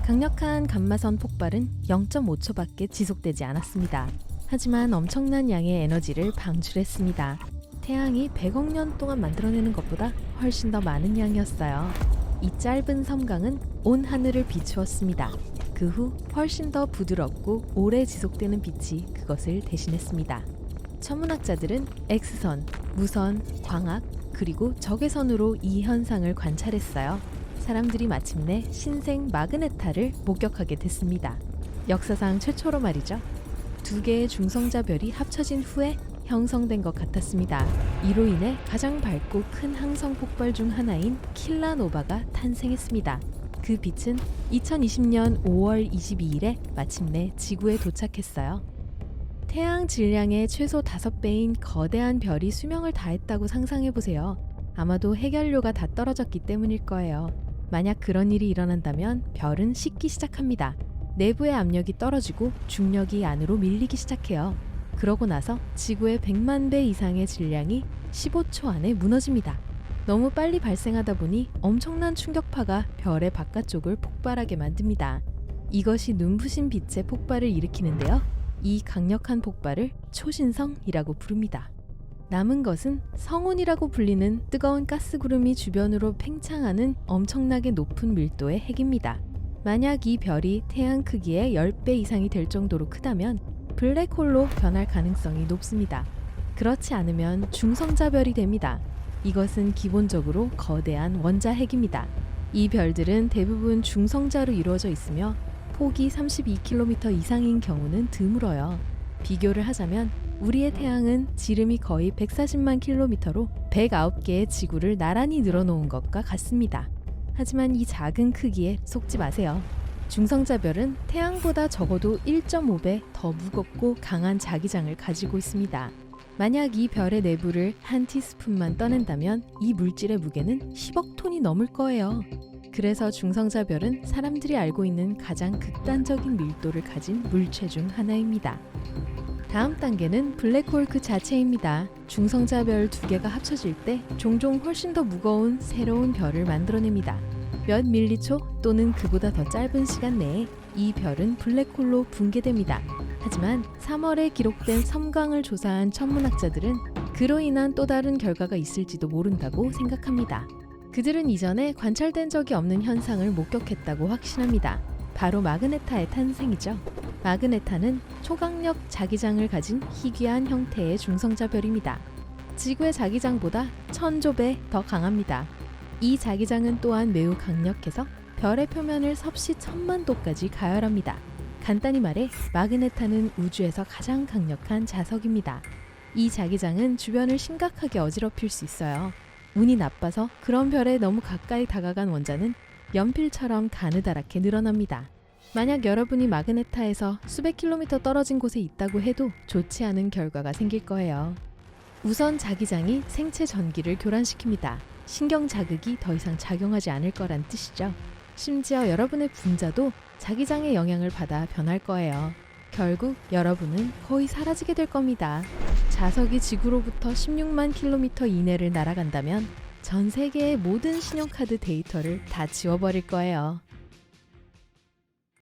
강력한 감마선 폭발은 0.5초밖에 지속되지 않았습니다. 하지만 엄청난 양의 에너지를 방출했습니다. 태양이 100억 년 동안 만들어내는 것보다 훨씬 더 많은 양이었어요. 이 짧은 섬광은 온 하늘을 비추었습니다. 그 후 훨씬 더 부드럽고 오래 지속되는 빛이 그것을 대신했습니다. 천문학자들은 X선, 무선, 광학, 그리고 적외선으로 이 현상을 관찰했어요. 사람들이 마침내 신생 마그네타를 목격하게 됐습니다. 역사상 최초로 말이죠. 두 개의 중성자별이 합쳐진 후에 형성된 것 같았습니다. 이로 인해 가장 밝고 큰 항성 폭발 중 하나인 킬라노바가 탄생했습니다. 그 빛은 2020년 5월 22일에 마침내 지구에 도착했어요. 태양 질량의 최소 5배인 거대한 별이 수명을 다했다고 상상해보세요. 아마도 해결료가 다 떨어졌기 때문일 거예요. 만약 그런 일이 일어난다면 별은 식기 시작합니다. 내부의 압력이 떨어지고 중력이 안으로 밀리기 시작해요. 그러고 나서 지구의 100만 배 이상의 질량이 15초 안에 무너집니다. 너무 빨리 발생하다 보니 엄청난 충격파가 별의 바깥쪽을 폭발하게 만듭니다. 이것이 눈부신 빛의 폭발을 일으키는데요. 이 강력한 폭발을 초신성이라고 부릅니다. 남은 것은 성운이라고 불리는 뜨거운 가스구름이 주변으로 팽창하는 엄청나게 높은 밀도의 핵입니다. 만약 이 별이 태양 크기의 10배 이상이 될 정도로 크다면 블랙홀로 변할 가능성이 높습니다. 그렇지 않으면 중성자별이 됩니다. 이것은 기본적으로 거대한 원자핵입니다. 이 별들은 대부분 중성자로 이루어져 있으며 폭이 32km 이상인 경우는 드물어요. 비교를 하자면 우리의 태양은 지름이 거의 140만 킬로미터로 109개의 지구를 나란히 늘어놓은 것과 같습니다. 하지만 이 작은 크기에 속지 마세요. 중성자별은 태양보다 적어도 1.5배 더 무겁고 강한 자기장을 가지고 있습니다. 만약 이 별의 내부를 한 티스푼만 떠낸다면 이 물질의 무게는 10억 톤이 넘을 거예요. 그래서 중성자별은 사람들이 알고 있는 가장 극단적인 밀도를 가진 물체 중 하나입니다. 다음 단계는 블랙홀 그 자체입니다. 중성자별 두 개가 합쳐질 때 종종 훨씬 더 무거운 새로운 별을 만들어냅니다. 몇 밀리초 또는 그보다 더 짧은 시간 내에 이 별은 블랙홀로 붕괴됩니다. 하지만 3월에 기록된 섬광을 조사한 천문학자들은 그로 인한 또 다른 결과가 있을지도 모른다고 생각합니다. 그들은 이전에 관찰된 적이 없는 현상을 목격했다고 확신합니다. 바로 마그네타의 탄생이죠. 마그네타는 초강력 자기장을 가진 희귀한 형태의 중성자별입니다. 지구의 자기장보다 1000조 배 더 강합니다. 이 자기장은 또한 매우 강력해서 별의 표면을 섭씨 1000만 도까지 가열합니다. 간단히 말해 마그네타는 우주에서 가장 강력한 자석입니다. 이 자기장은 주변을 심각하게 어지럽힐 수 있어요. 운이 나빠서 그런 별에 너무 가까이 다가간 원자는 연필처럼 가느다랗게 늘어납니다. 만약 여러분이 마그네타에서 수백 킬로미터 떨어진 곳에 있다고 해도 좋지 않은 결과가 생길 거예요. 우선 자기장이 생체 전기를 교란시킵니다. 신경 자극이 더 이상 작용하지 않을 거란 뜻이죠. 심지어 여러분의 분자도 자기장의 영향을 받아 변할 거예요. 결국 여러분은 거의 사라지게 될 겁니다. 자석이 지구로부터 16만 킬로미터 이내를 날아간다면 전 세계의 모든 신용카드 데이터를 다 지워버릴 거예요.